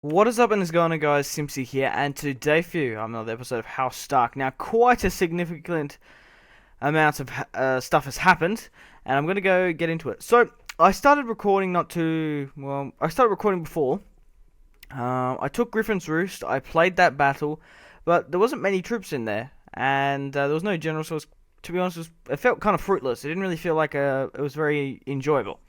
What is up and it's going on, guys? Simpzy here, and today for you, another episode of House Stark. Now, quite a significant amount of stuff has happened, and I'm going to go get into it. So, I started recording I started recording before. I took Griffin's Roost, I played that battle, but there wasn't many troops in there, and there was no general, so to be honest, it felt kind of fruitless. It didn't really feel like it was very enjoyable.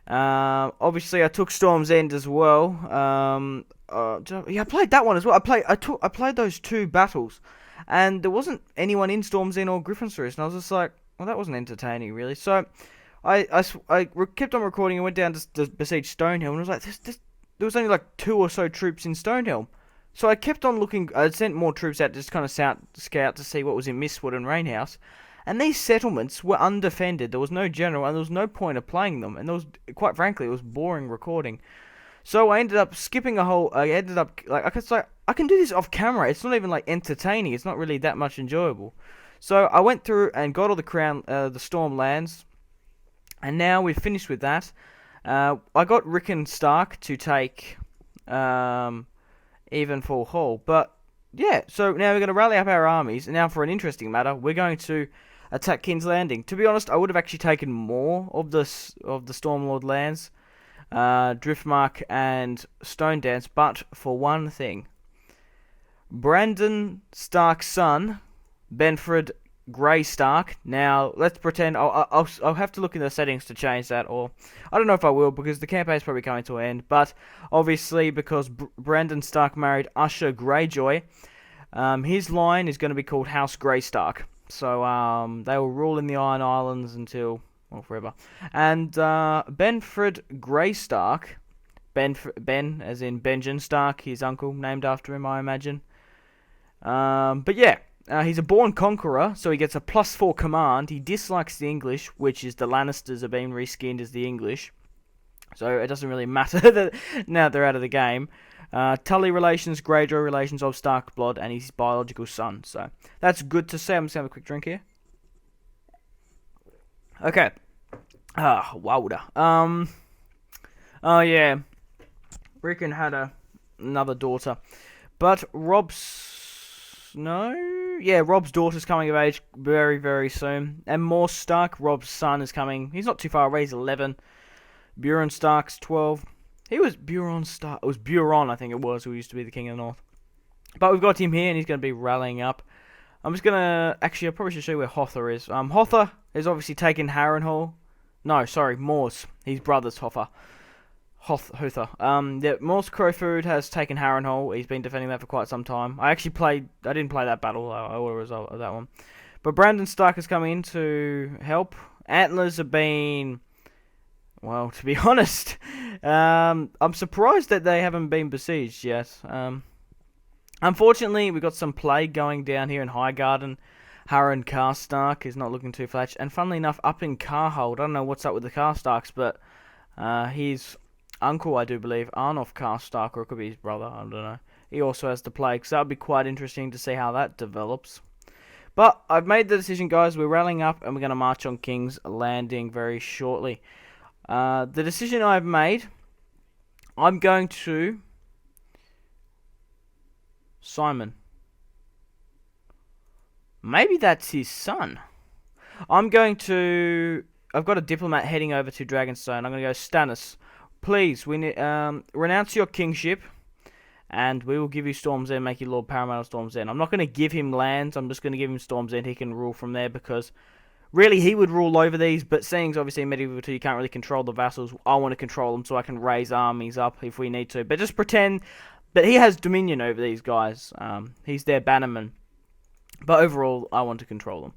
Obviously, I took Storm's End as well. Yeah, I played that one as well. I played those two battles, and there wasn't anyone in Storm's End or Griffin's Roost, and I was just like, well, that wasn't entertaining, really. So, kept on recording and went down to besiege Stonehill, and it was like, there was only like two or so troops in Stonehill. So I kept on looking. I sent more troops out to just kind of scout to see what was in Mistwood and Rainhouse. And these settlements were undefended. There was no general, and there was no point of playing them. And there was, quite frankly, it was boring recording. So I ended up skipping a whole. I ended up I can do this off camera. It's not even like entertaining. It's not really that much enjoyable. So I went through and got all the storm lands, and now we've finished with that. I got Rick and Stark to take Evenfall Hall, but yeah. So now we're going to rally up our armies. And now, for an interesting matter, we're going to attack King's Landing. To be honest, I would have actually taken more of the Stormlord lands, Driftmark and Stone Dance, but for one thing, Brandon Stark's son, Benford Grey Stark. Now let's pretend I'll have to look in the settings to change that, or I don't know if I will because the campaign's probably coming to an end. But obviously, because Brandon Stark married Usher Greyjoy, his line is going to be called House Greystark. So they will rule in the Iron Islands until, well, forever. And Benford Greystark, Ben as in Benjen Stark, his uncle, named after him, I imagine. But yeah, he's a born conqueror, so he gets a +4 command. He dislikes the English, which is the Lannisters are being reskinned as the English. So it doesn't really matter that now they're out of the game. Tully relations, Greyjoy relations of Stark blood, and his biological son. So that's good to see. I'm just gonna have a quick drink here. Okay. Wilder. Oh yeah. Rickon had another daughter, but Rob's daughter's coming of age very, very soon, and more Stark. Rob's son is coming. He's not too far away. He's 11. Buron Stark's 12. He was Buron Stark. It was Buron, I think it was, who used to be the King of the North. But we've got him here, and he's going to be rallying up. I'm just going to... Actually, I probably should show you where Hother is. Hother is obviously taking Harrenhal. No, sorry, Morse. His brother's Hother. Hother. Yeah, Morse Crowfood has taken Harrenhal. He's been defending that for quite some time. I didn't play that battle. I will result of that one. But Brandon Stark is coming in to help. Antlers have been... Well, to be honest, I'm surprised that they haven't been besieged yet. Unfortunately, we've got some plague going down here in Highgarden. Harren Karstark is not looking too flash. And funnily enough, up in Carhold, I don't know what's up with the Karstarks, but his uncle, I do believe, Arnulf Karstark, or it could be his brother, I don't know. He also has the plague, so that would be quite interesting to see how that develops. But I've made the decision, guys. We're rallying up, and we're going to march on King's Landing very shortly. The decision I've made, I'm going to... Simon. Maybe that's his son. I've got a diplomat heading over to Dragonstone. I'm going to go, Stannis, please, renounce your kingship, and we will give you Storm's End, make you Lord Paramount of Storm's End. I'm not going to give him lands. I'm just going to give him Storm's End. He can rule from there because... Really, he would rule over these, but seeing obviously in Medieval 2 you can't really control the vassals, I want to control them so I can raise armies up if we need to. But just pretend that he has dominion over these guys. He's their bannerman. But overall, I want to control them.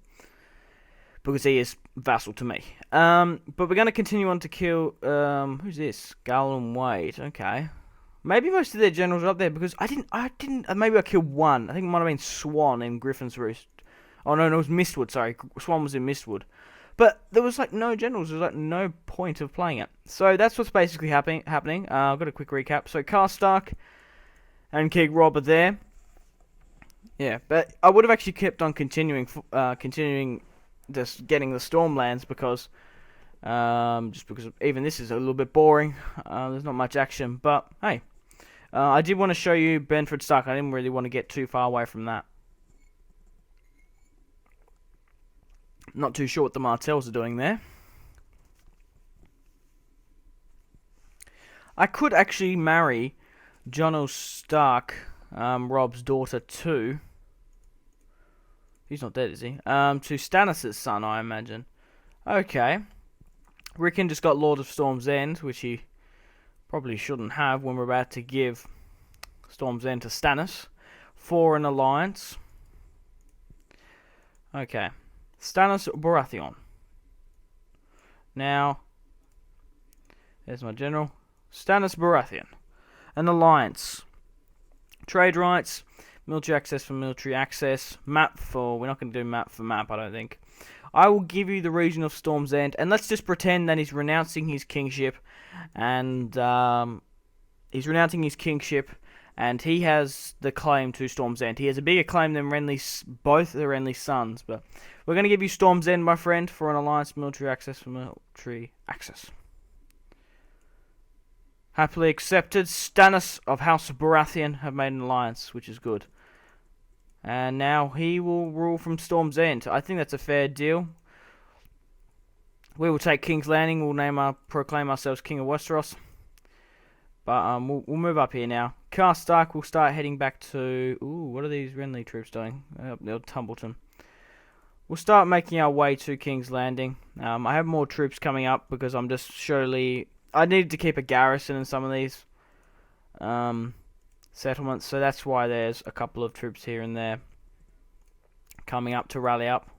Because he is vassal to me. But we're going to continue on to kill... who's this? Garland Wade. Okay. Maybe most of their generals are up there because maybe I killed one. I think it might have been Swan in Griffin's Roost. Oh, no, it was Mistwood, sorry. Swan was in Mistwood. But there was, no generals. There was, no point of playing it. So that's what's basically happening. I've got a quick recap. So Karstark and King Rob are there. Yeah, but I would have actually kept on continuing just getting the Stormlands because... just because even this is a little bit boring. There's not much action. But, hey. I did want to show you Benford Stark. I didn't really want to get too far away from that. Not too sure what the Martells are doing there. I could actually marry Jonel Stark, Rob's daughter, too. He's not dead, is he? To Stannis' son, I imagine. Okay. Rickon just got Lord of Storm's End, which he probably shouldn't have when we're about to give Storm's End to Stannis for an alliance. Okay. Stannis Baratheon. Now, there's my general. Stannis Baratheon. An alliance. Trade rights. Military access for military access. Map for... We're not going to do map for map, I don't think. I will give you the region of Storm's End. And let's just pretend that he's renouncing his kingship. And he's renouncing his kingship. And he has the claim to Storm's End. He has a bigger claim than Renly's... Both the Renly sons. But we're going to give you Storm's End, my friend, for an alliance. Military access for military access. Happily accepted. Stannis of House Baratheon have made an alliance, which is good. And now he will rule from Storm's End. I think that's a fair deal. We will take King's Landing. We'll proclaim ourselves King of Westeros. But we'll move up here now. Castle Stark will start heading back to... Ooh, what are these Renly troops doing? They're Tumbleton. We'll start making our way to King's Landing. I have more troops coming up because I'm just surely... I needed to keep a garrison in some of these settlements, so that's why there's a couple of troops here and there coming up to rally up.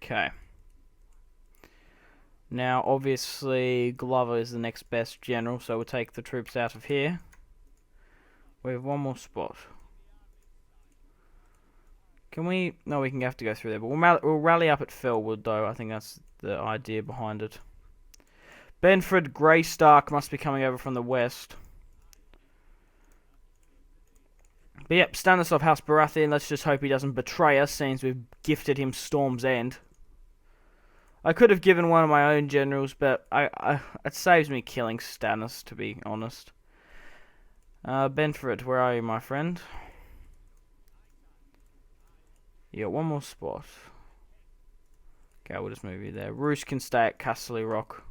Okay. Now, obviously, Glover is the next best general, so we'll take the troops out of here. We have one more spot. Can we... No, we can have to go through there, but we'll rally up at Felwood, though. I think that's the idea behind it. Benford Grey Stark must be coming over from the west. But yep, Stannis of House Baratheon. Let's just hope he doesn't betray us, since we've gifted him Storm's End. I could have given one of my own generals, but it saves me killing Stannis, to be honest. Benford, where are you, my friend? You got one more spot. Okay, we'll just move you there. Roose can stay at Castle Rock.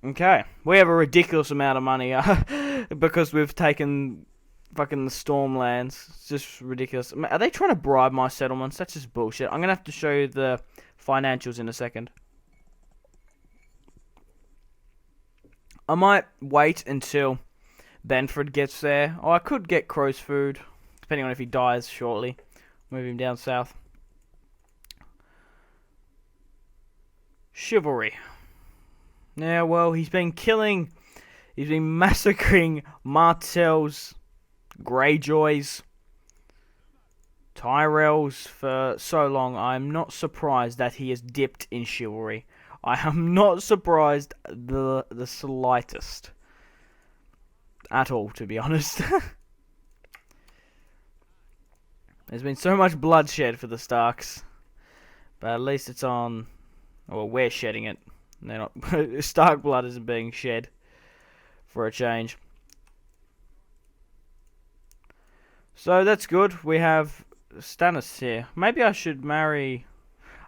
Okay, we have a ridiculous amount of money because we've taken fucking the Stormlands. It's just ridiculous. Are they trying to bribe my settlements? That's just bullshit. I'm going to have to show you the financials in a second. I might wait until Benford gets there. Oh, I could get Crow's Food, depending on if he dies shortly. Move him down south. Chivalry. Now, well, he's been massacring Martells, Greyjoys, Tyrells for so long. I'm not surprised that he has dipped in chivalry. I am not surprised the slightest. At all, to be honest. There's been so much bloodshed for the Starks. But at least it's on... Well, we're shedding it. They're not... Stark blood isn't being shed. For a change. So that's good. We have Stannis here. Maybe I should marry...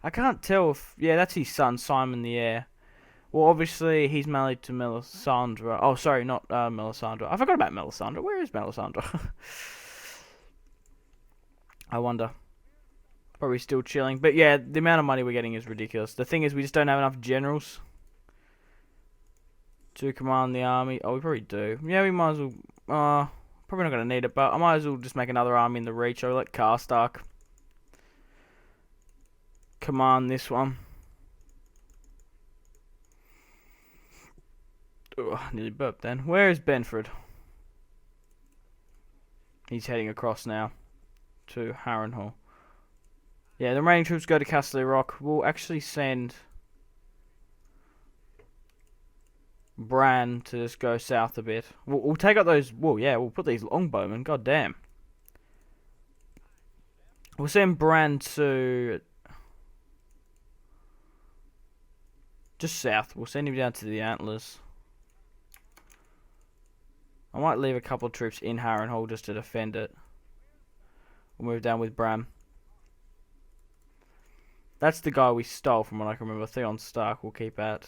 I can't tell if... Yeah, that's his son, Simon the Heir. Well, obviously, he's married to Melisandre. Oh, sorry, not Melisandre. I forgot about Melisandre. Where is Melisandre? I wonder. Probably still chilling. But yeah, the amount of money we're getting is ridiculous. The thing is, we just don't have enough generals to command the army. Oh, we probably do. Yeah, we might as well... probably not going to need it, but I might as well just make another army in the Reach. I'll let Karstark command this one. Ugh, nearly burped then. Where is Benford? He's heading across now to Harrenhal. Yeah, the remaining troops go to Castle Rock. We'll actually send Bran to just go south a bit. We'll take out those... Well, yeah, we'll put these longbowmen. God damn. We'll send Bran to... Just south. We'll send him down to the Antlers. I might leave a couple of troops in Harrenhal just to defend it. We'll move down with Bram. That's the guy we stole from what I can remember. Theon Stark we'll keep at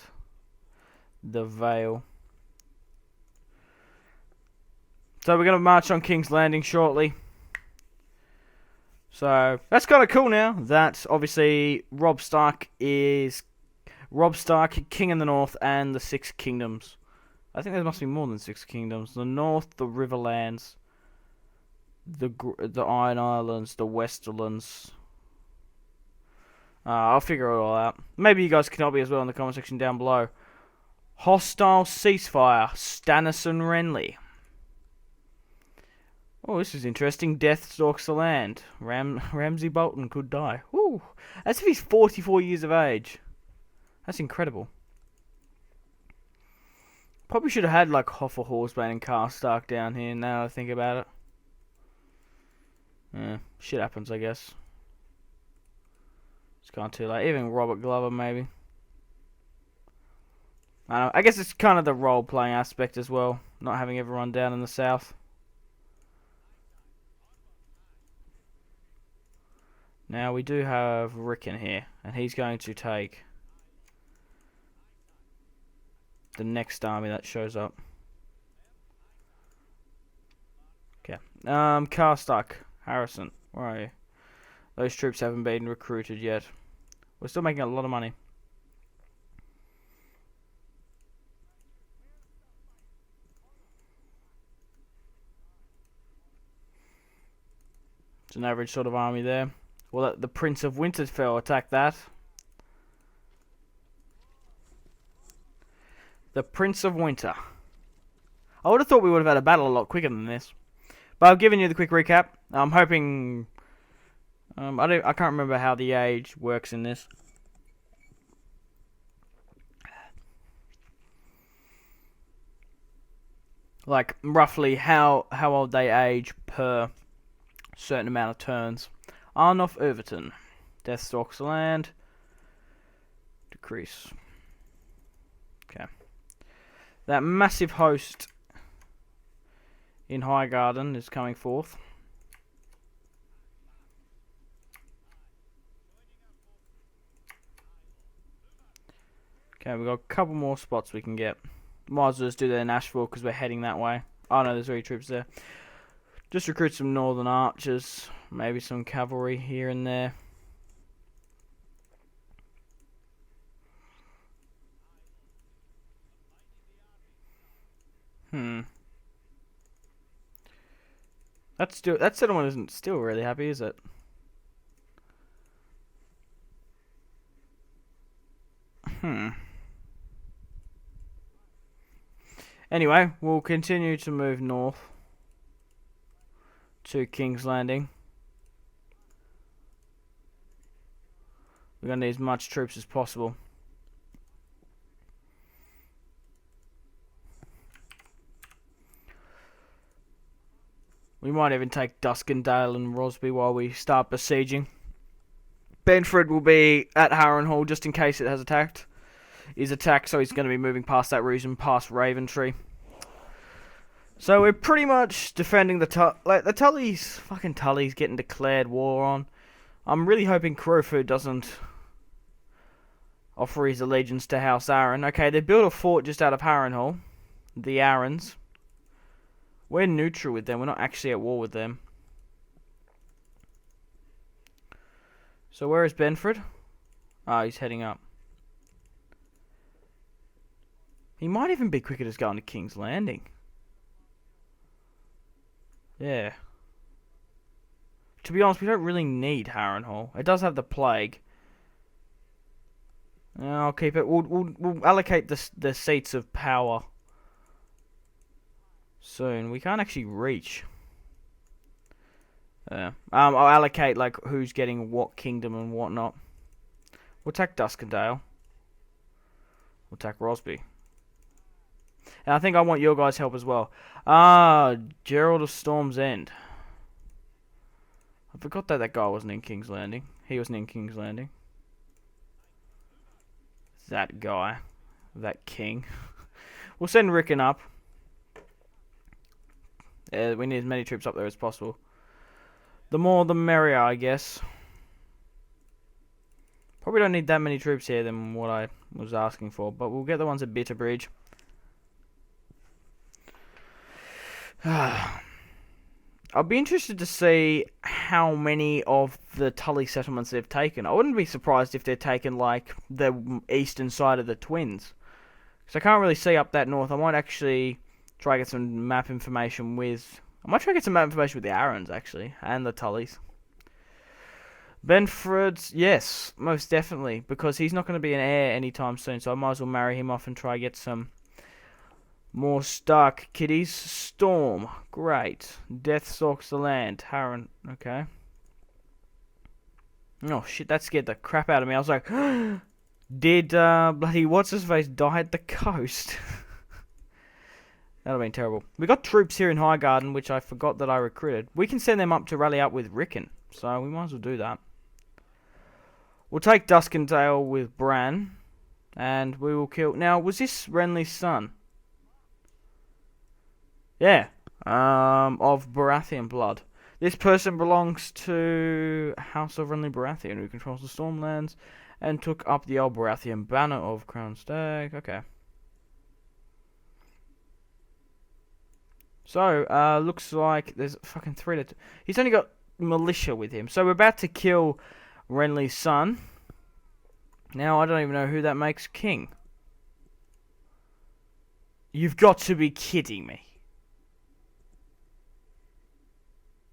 the Vale. So we're going to march on King's Landing shortly. So that's kind of cool now. That obviously Robb Stark is King in the North and the Six Kingdoms. I think there must be more than 6 kingdoms. The North, the Riverlands, the Iron Islands, the Westerlands. I'll figure it all out. Maybe you guys can help me as well in the comment section down below. Hostile ceasefire. Stannis and Renly. Oh, this is interesting. Death stalks the land. Ramsay Bolton could die. Woo! As if he's 44 years of age. That's incredible. Probably should have had like Hoffa Horsebane and Karstark down here now that I think about it. Yeah, shit happens I guess. It's gone too late. Even Robert Glover maybe. I don't know. I guess it's kind of the role playing aspect as well. Not having everyone down in the south. Now we do have Rickon here. And he's going to take the next army that shows up. Okay. Karstark, Harrison, where are you? Those troops haven't been recruited yet. We're still making a lot of money. It's an average sort of army there. Well, the Prince of Winterfell attack that. The Prince of Winter. I would have thought we would have had a battle a lot quicker than this. But I've given you the quick recap. I'm hoping... I can't remember how the age works in this. Like, roughly how old they age per certain amount of turns. Arnulf Overton. Death stalks the land. Decrease. Okay. That massive host in Highgarden is coming forth. Okay, we've got a couple more spots we can get. Might as well just do that in Nashville because we're heading that way. Oh no, there's already troops there. Just recruit some northern archers. Maybe some cavalry here and there. That settlement isn't still really happy, is it? Anyway, we'll continue to move north to King's Landing. We're going to need as much troops as possible. We might even take Duskendale and Rosby while we start besieging. Benford will be at Harrenhal just in case it has attacked. Is attacked, so he's going to be moving past that region, past Raventree. So we're pretty much defending the Tullys. Fucking Tullys getting declared war on. I'm really hoping Crowfoot doesn't offer his allegiance to House Aaron. Okay, they built a fort just out of Harrenhal. The Aarons. We're neutral with them. We're not actually at war with them. So where is Benford? Ah, he's heading up. He might even be quicker just going to King's Landing. Yeah. To be honest, we don't really need Harrenhal. It does have the plague. I'll keep it. We'll allocate the seats of power soon. We can't actually reach. I'll allocate like who's getting what kingdom and whatnot. We'll attack Duskendale. We'll attack Rosby. And I think I want your guys' help as well. Gerald of Storm's End. I forgot that guy wasn't in King's Landing. He wasn't in King's Landing. that guy, that king. We'll send Rickon up. We need as many troops up there as possible. The more the merrier, I guess. Probably don't need that many troops here than what I was asking for, but we'll get the ones at Bitterbridge. I'll be interested to see how many of the Tully settlements they've taken. I wouldn't be surprised if they're taken like the eastern side of the Twins. Because I can't really see up that north. I might actually try to get some map information with... I might try to get some map information with the Arryns, actually, and the Tullys. Benford's, yes, most definitely, because he's not going to be an heir anytime soon, so I might as well marry him off and try to get some more Stark kiddies. Storm, great. Death stalks the land. Harren, okay. Oh shit, that scared the crap out of me. I was like, did bloody what's-his-face die at the coast? That would have been terrible. We got troops here in Highgarden, which I forgot that I recruited. We can send them up to rally up with Rickon, so we might as well do that. We'll take Duskendale with Bran, and we will kill... Now, was this Renly's son? Yeah, of Baratheon blood. This person belongs to House of Renly Baratheon, who controls the Stormlands, and took up the old Baratheon banner of Crown Stag. Okay. So, looks like there's fucking 3 to... He's only got militia with him. So we're about to kill Renly's son. Now, I don't even know who that makes king. You've got to be kidding me.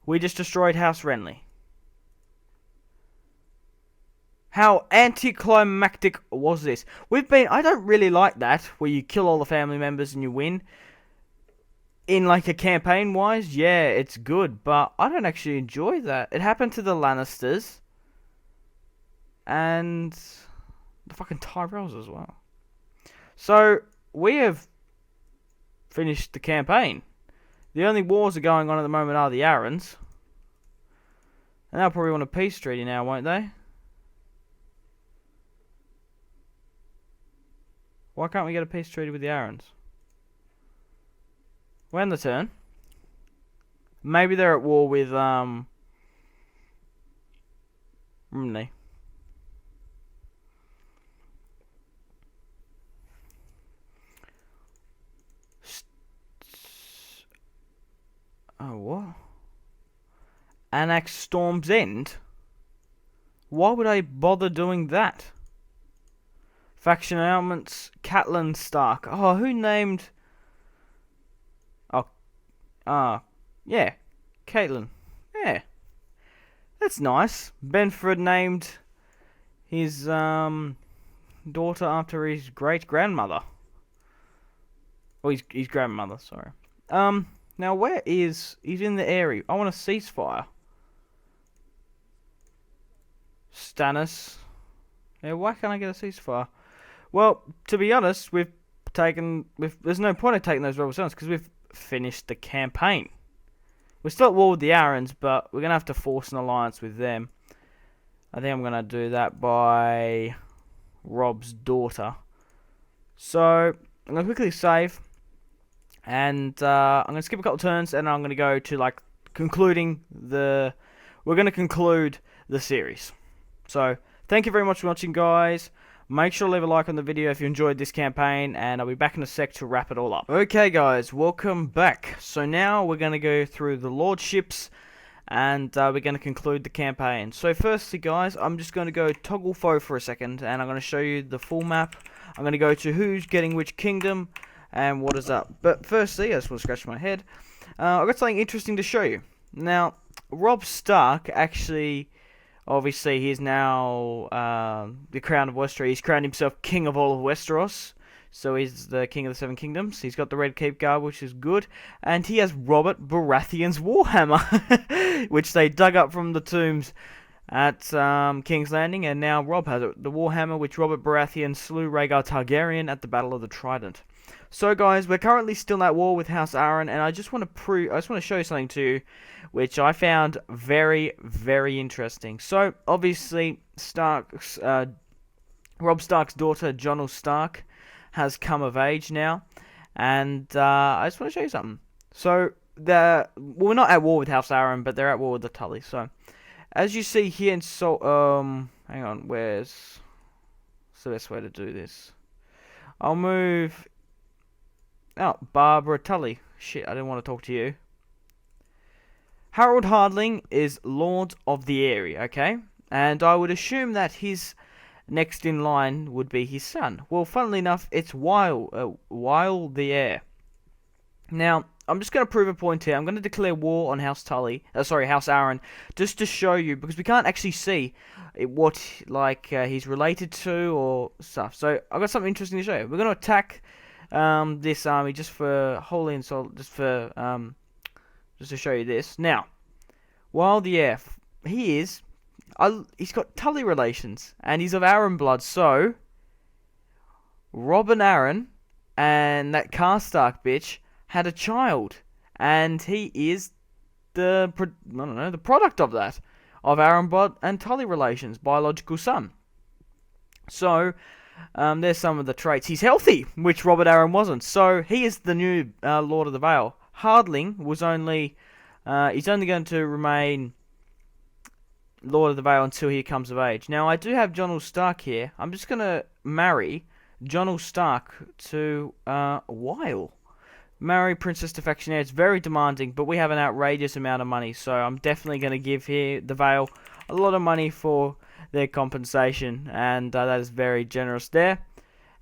We just destroyed House Renly. How anticlimactic was this? I don't really like that, where you kill all the family members and you win. In like a campaign wise, yeah, it's good, but I don't actually enjoy that. It happened to the Lannisters. And the fucking Tyrells as well. So, we have finished the campaign. The only wars that are going on at the moment are the Arryns. And they'll probably want a peace treaty now, won't they? Why can't we get a peace treaty with the Arryns? We're in the turn. Maybe they're at war with, Rumney. Oh, what? Annex Storm's End? Why would I bother doing that? Faction elements, Catelyn Stark. Oh, who named... yeah. Caitlyn. Yeah. That's nice. Benford named his, daughter after his great-grandmother. Or his grandmother, sorry. Now where is... He's in the area. I want a ceasefire. Stannis. Yeah, why can't I get a ceasefire? Well, to be honest, there's no point in taking those rebel zones because we've finished the campaign. We're still at war with the Arryns, but we're going to have to force an alliance with them. I think I'm going to do that by Rob's daughter. So, I'm going to quickly save. And I'm going to skip a couple turns, and I'm going to go to, like, concluding the... We're going to conclude the series. So, thank you very much for watching, guys. Make sure to leave a like on the video if you enjoyed this campaign, and I'll be back in a sec to wrap it all up. Okay, guys, welcome back. So now we're going to go through the lordships, and we're going to conclude the campaign. So firstly, guys, I'm just going to go toggle foe for a second, and I'm going to show you the full map. I'm going to go to who's getting which kingdom, and what is up. But firstly, I just want to scratch my head. I've got something interesting to show you. Now, Robb Stark actually... Obviously, he's now the crown of Westeros. He's crowned himself king of all of Westeros. So he's the king of the Seven Kingdoms. He's got the Red Keep Guard, which is good. And he has Robert Baratheon's Warhammer, which they dug up from the tombs at King's Landing. And now Robb has it. The Warhammer, which Robert Baratheon slew Rhaegar Targaryen at the Battle of the Trident. So, guys, we're currently still at war with House Arryn, and I just want to show you something to you, which I found very, very interesting. So, obviously, Stark's Robb Stark's daughter, Jonel Stark, has come of age now, and I just want to show you something. So we're not at war with House Aaron, but they're at war with the Tully. So as you see here in hang on, where's the best way to do this? I'll move. Oh, Barbara Tully. Shit, I didn't want to talk to you. Harold Hardling is Lord of the area, okay? And I would assume that his next in line would be his son. Well, funnily enough, it's Weil the heir. Now, I'm just going to prove a point here. I'm going to declare war on House Aaron, just to show you, because we can't actually see what he's related to or stuff. So I've got something interesting to show you. We're going to attack this army just for holy insult, just to show you this. Now, while the heir, he's got Tully relations, and he's of Aaron blood, so Robin Aaron and that Karstark bitch had a child, and he is the product of that, of Aaron blood and Tully relations, biological son. So, there's some of the traits. He's healthy, which Robert Aaron wasn't, so he is the new Lord of the Vale. Hardling was he's only going to remain Lord of the Vale until he comes of age. Now, I do have Jonel Stark here. I'm just going to marry Jonel Stark to Weil. Marry Princess Defectionaire. It's very demanding, but we have an outrageous amount of money, so I'm definitely going to give the Vale a lot of money for their compensation, and that is very generous there.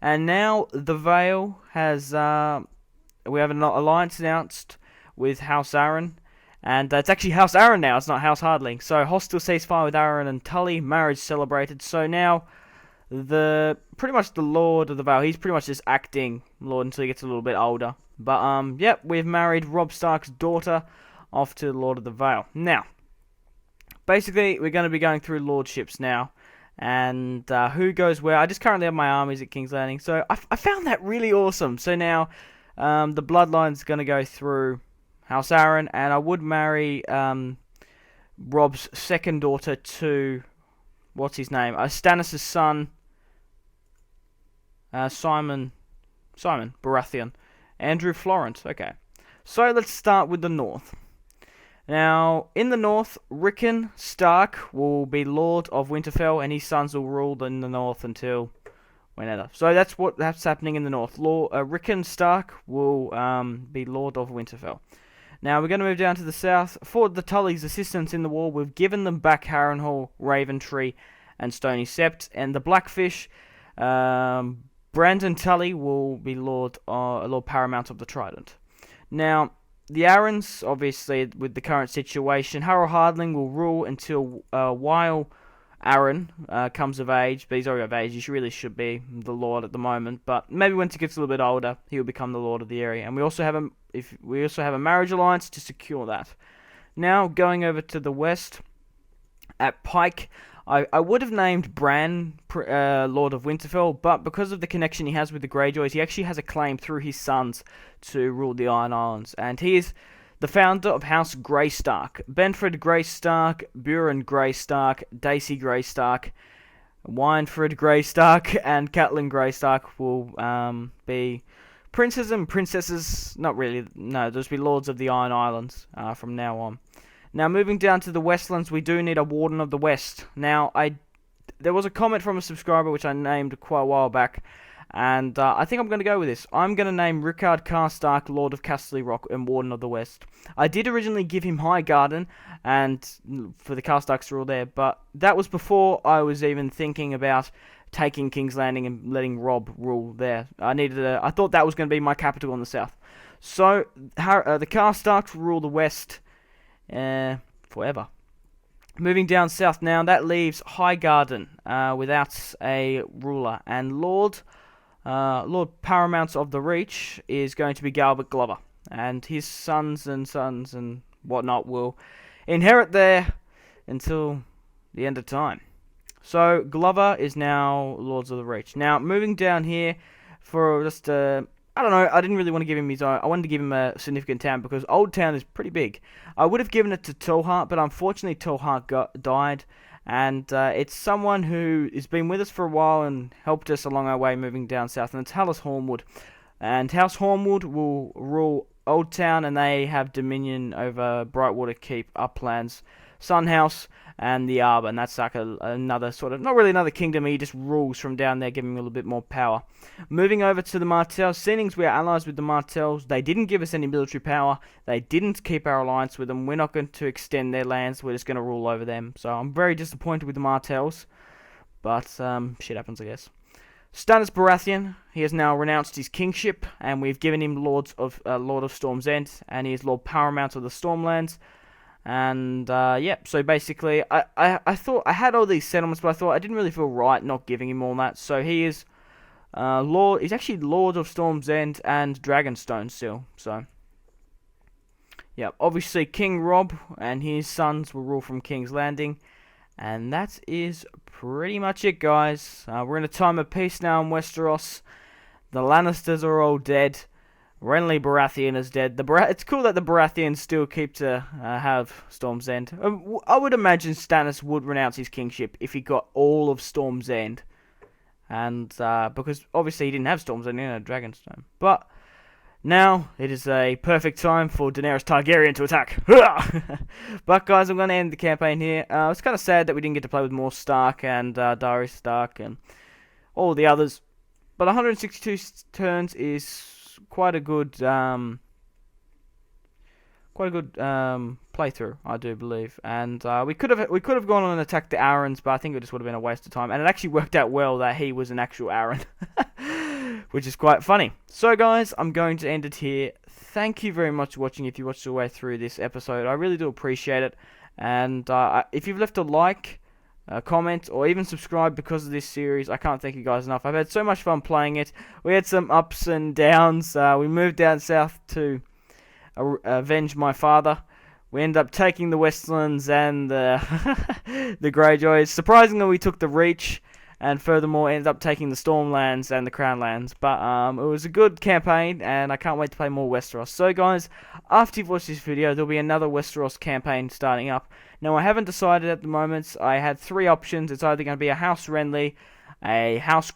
And now the Vale has we have an alliance announced with House Aaron, and it's actually House Aaron now, it's not House Hardling. So hostile ceasefire with Aaron and Tully, marriage celebrated. So now pretty much the Lord of the Vale, he's pretty much just acting Lord until he gets a little bit older. But yep, we've married Robb Stark's daughter off to the Lord of the Vale. Now, basically we're going to be going through lordships now, and who goes where. I just currently have my armies at King's Landing, so I found that really awesome. So now the bloodline's going to go through House Aaron, and I would marry Robb's second daughter to, what's his name? Stannis' son, Simon Baratheon. Andrew Florent. Okay. So let's start with the north. Now, in the north, Rickon Stark will be Lord of Winterfell, and his sons will rule in the north until whenever. So that's happening in the north. Rickon Stark will be Lord of Winterfell. Now, we're going to move down to the south. For the Tully's assistance in the war, we've given them back Harrenhal, Raventree, and Stony Sept, and the Blackfish, Brandon Tully will be Lord Paramount of the Trident. Now, the Aarons, obviously, with the current situation, Harold Hardling will rule until while Aaron comes of age, but he's already of age. He really should be the Lord at the moment, but maybe once he gets a little bit older, he will become the Lord of the area. And we also have a marriage alliance to secure that. Now, going over to the west, at Pike, I would have named Bran Lord of Winterfell, but because of the connection he has with the Greyjoys, he actually has a claim through his sons to rule the Iron Islands. And he is the founder of House Greystark. Benford Greystark, Buren Greystark, Dacey Greystark, Winefred Greystark, and Catelyn Greystark will be princes and princesses. Not really, no, they'll just be lords of the Iron Islands from now on. Now, moving down to the Westlands, we do need a Warden of the West. Now, there was a comment from a subscriber which I named quite a while back, and I think I'm going to go with this. I'm going to name Rickard Karstark Lord of Casterly Rock and Warden of the West. I did originally give him Highgarden and for the Karstarks to rule there, but that was before I was even thinking about taking King's Landing and letting Robb rule there. I thought that was going to be my capital in the south. So, the Karstarks rule the West forever. Moving down south now, that leaves Highgarden without a ruler, and Lord Paramount of the Reach is going to be Galbert Glover, and his sons and whatnot will inherit there until the end of time. So Glover is now Lords of the Reach. Now, moving down here for just I don't know, I didn't really want to give him his own. I wanted to give him a significant town because Old Town is pretty big. I would have given it to Tallheart, but unfortunately Tallheart died, and it's someone who has been with us for a while and helped us along our way moving down south, and it's House Hornwood. And House Hornwood will rule Old Town, and they have dominion over Brightwater Keep, Uplands, Sun House, and the Arbor, and that's like another sort of, not really another kingdom, he just rules from down there, giving him a little bit more power. Moving over to the Martells, seeing we are allies with the Martells, they didn't give us any military power, they didn't keep our alliance with them, we're not going to extend their lands, we're just going to rule over them. So I'm very disappointed with the Martells, but shit happens, I guess. Stannis Baratheon, he has now renounced his kingship, and we've given him Lord of Storm's End, and he is Lord Paramount of the Stormlands. And so basically, I thought I had all these settlements, but I thought I didn't really feel right not giving him all that. So he is Lord. He's actually Lord of Storm's End and Dragonstone still. So yeah, obviously King Robb and his sons will rule from King's Landing, and that is pretty much it, guys. We're in a time of peace now in Westeros. The Lannisters are all dead. Renly Baratheon is dead. It's cool that the Baratheons still keep to have Storm's End. I would imagine Stannis would renounce his kingship if he got all of Storm's End. And because obviously he didn't have Storm's End, he had Dragonstone. But now it is a perfect time for Daenerys Targaryen to attack. But guys, I'm going to end the campaign here. It's kind of sad that we didn't get to play with more Stark and Darius Stark and all the others. But 162 turns is quite a good playthrough, I do believe. And we could have gone on and attacked the Arryns, but I think it just would have been a waste of time. And it actually worked out well that he was an actual Arryn, which is quite funny. So guys, I'm going to end it here. Thank you very much for watching. If you watched your way through this episode, I really do appreciate it. And if you've left a like, comment, or even subscribe because of this series, I can't thank you guys enough. I've had so much fun playing it. We had some ups and downs. We moved down south to avenge my father. We ended up taking the Westlands and the Greyjoys. Surprisingly, we took the Reach, and furthermore ended up taking the Stormlands and the Crownlands. But it was a good campaign, and I can't wait to play more Westeros. So guys, after you've watched this video, there'll be another Westeros campaign starting up. Now, I haven't decided at the moment. I had three options. It's either going to be a House Renly, a House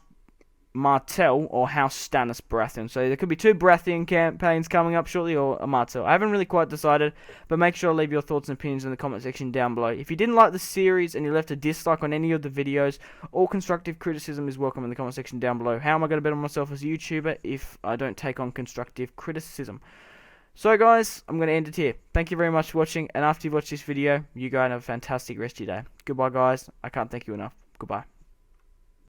Martell, or House Stannis Baratheon. So there could be two Baratheon campaigns coming up shortly, or a Martell. I haven't really quite decided, but make sure to leave your thoughts and opinions in the comment section down below. If you didn't like the series and you left a dislike on any of the videos, all constructive criticism is welcome in the comment section down below. How am I going to better myself as a YouTuber if I don't take on constructive criticism? So guys, I'm going to end it here. Thank you very much for watching, and after you've watched this video, you guys have a fantastic rest of your day. Goodbye guys, I can't thank you enough. Goodbye.